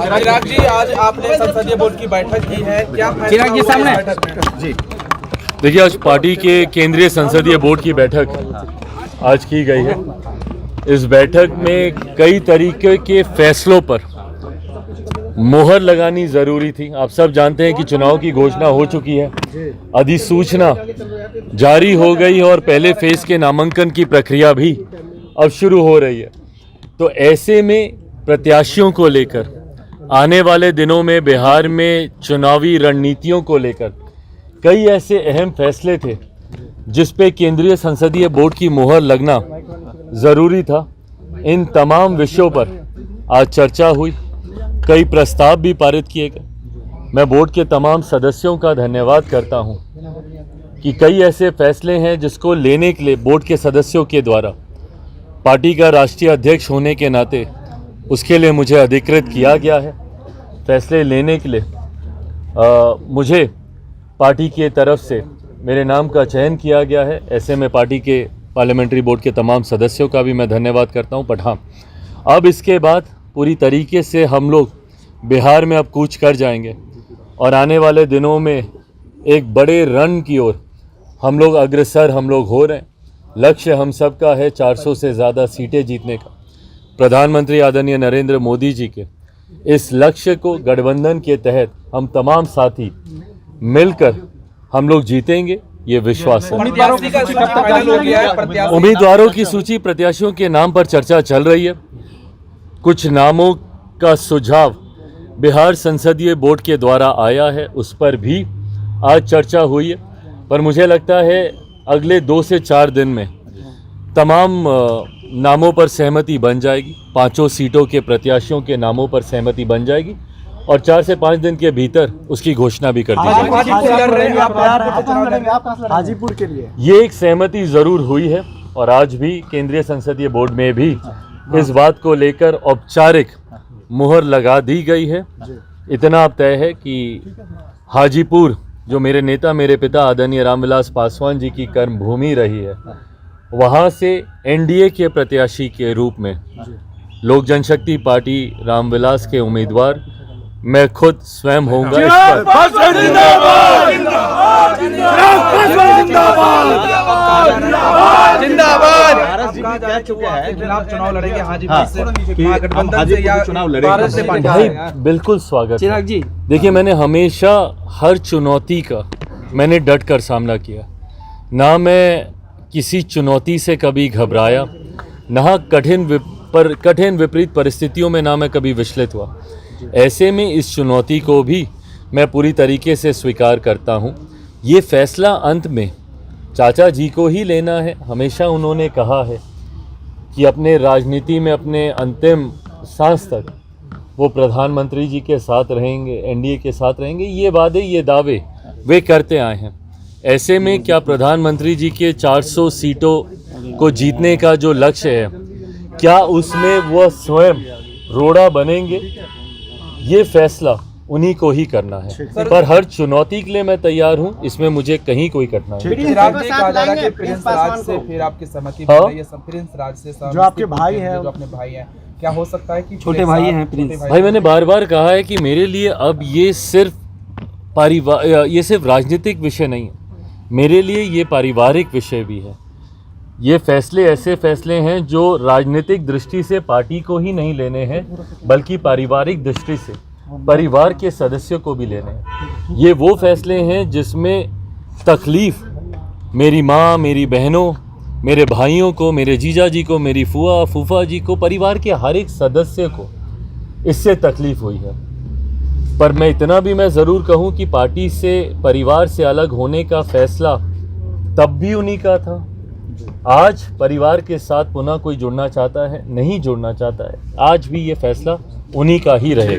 चिराग जी, आज आपने संसदीय बोर्ड की बैठक की है, क्या चिराग जी सामने जी। देखिए, आज पार्टी के केंद्रीय संसदीय बोर्ड की बैठक आज की गई है। इस बैठक में कई तरीके के फैसलों पर मोहर लगानी जरूरी थी। आप सब जानते हैं कि चुनाव की घोषणा हो चुकी है, अधिसूचना जारी हो गई और पहले फेज के नामांकन की प्रक्रिया भी अब शुरू हो रही है। तो ऐसे में प्रत्याशियों को लेकर आने वाले दिनों में बिहार में चुनावी रणनीतियों को लेकर कई ऐसे अहम फैसले थे जिस पे केंद्रीय संसदीय बोर्ड की मोहर लगना ज़रूरी था। इन तमाम विषयों पर आज चर्चा हुई, कई प्रस्ताव भी पारित किए गए। मैं बोर्ड के तमाम सदस्यों का धन्यवाद करता हूं कि कई ऐसे फैसले हैं जिसको लेने के लिए बोर्ड के सदस्यों के द्वारा पार्टी का राष्ट्रीय अध्यक्ष होने के नाते उसके लिए मुझे अधिकृत किया गया है। फैसले लेने के लिए मुझे पार्टी की तरफ से मेरे नाम का चयन किया गया है। ऐसे में पार्टी के पार्लियामेंट्री बोर्ड के तमाम सदस्यों का भी मैं धन्यवाद करता हूं। बट हाँ, अब इसके बाद पूरी तरीके से हम लोग बिहार में अब कूच कर जाएंगे और आने वाले दिनों में एक बड़े रन की ओर हम लोग अग्रसर हो रहे हैं। लक्ष्य हम सबका है 400 से ज़्यादा सीटें जीतने का। प्रधानमंत्री आदरणीय नरेंद्र मोदी जी के इस लक्ष्य को गठबंधन के तहत हम तमाम साथी मिलकर हम लोग जीतेंगे, ये विश्वास है। उम्मीदवारों की सूची, प्रत्याशियों के नाम पर चर्चा चल रही है। कुछ नामों का सुझाव बिहार संसदीय बोर्ड के द्वारा आया है, उस पर भी आज चर्चा हुई है। पर मुझे लगता है अगले 2 से 4 दिन में तमाम नामों पर सहमति बन जाएगी। 5 सीटों के प्रत्याशियों के नामों पर सहमति बन जाएगी और 4 से 5 दिन के भीतर उसकी घोषणा भी कर दी जाएगी। हाजीपुर के लिए ये एक सहमति जरूर हुई है और आज भी केंद्रीय संसदीय बोर्ड में भी इस बात को लेकर औपचारिक मुहर लगा दी गई है। इतना अब तय है कि हाजीपुर, जो मेरे नेता, मेरे पिता आदरणीय रामविलास पासवान जी की कर्मभूमि रही है, वहाँ से एनडीए के प्रत्याशी के रूप में लोक जनशक्ति पार्टी रामविलास के उम्मीदवार मैं खुद स्वयं होऊंगा। चुनाव लड़ेंगे हाजीपुर से, महागठबंधन से या चुनाव लड़ेंगे? भाई बिल्कुल स्वागत। चिराग जी, देखिए, मैंने हमेशा हर चुनौती का मैंने डट कर सामना किया। ना मैं किसी चुनौती से कभी घबराया, ना कठिन विपरीत परिस्थितियों में ना मैं कभी विचलित हुआ। ऐसे में इस चुनौती को भी मैं पूरी तरीके से स्वीकार करता हूँ। ये फैसला अंत में चाचा जी को ही लेना है। हमेशा उन्होंने कहा है कि अपने राजनीति में अपने अंतिम सांस तक वो प्रधानमंत्री जी के साथ रहेंगे, एनडीए के साथ रहेंगे। ये वादे, ये दावे वे करते आए हैं। ऐसे में क्या प्रधानमंत्री जी के 400 सीटों को जीतने का जो लक्ष्य है, क्या उसमें वह स्वयं रोड़ा बनेंगे? ये फैसला उन्हीं को ही करना है। पर हर चुनौती के लिए मैं तैयार हूं, इसमें मुझे कहीं कोई कठिनाई नहीं। चिराग जी, कहा जा रहा है कि प्रिंस राज से फिर आपकी सहमति बन रही है। प्रिंस राज से जो आपके भाई हैं, जो अपने भाई हैं, क्या हो सकता है कि छोटे भाई हैं प्रिंस भाई? मैंने बार बार कहा है कि मेरे लिए अब ये सिर्फ राजनीतिक विषय नहीं है, मेरे लिए ये पारिवारिक विषय भी है। ये फैसले ऐसे फैसले हैं जो राजनीतिक दृष्टि से पार्टी को ही नहीं लेने हैं, बल्कि पारिवारिक दृष्टि से परिवार के सदस्यों को भी लेने हैं। ये वो फैसले हैं जिसमें तकलीफ मेरी माँ, मेरी बहनों, मेरे भाइयों को, मेरे जीजा जी को, मेरी फूआ फूफा जी को, परिवार के हर एक सदस्य को इससे तकलीफ हुई है। पर मैं इतना भी मैं ज़रूर कहूँ कि पार्टी से, परिवार से अलग होने का फैसला तब भी उन्हीं का था। आज परिवार के साथ पुनः कोई जुड़ना चाहता है, नहीं जुड़ना चाहता है, आज भी ये फैसला उन्हीं का ही रहेगा।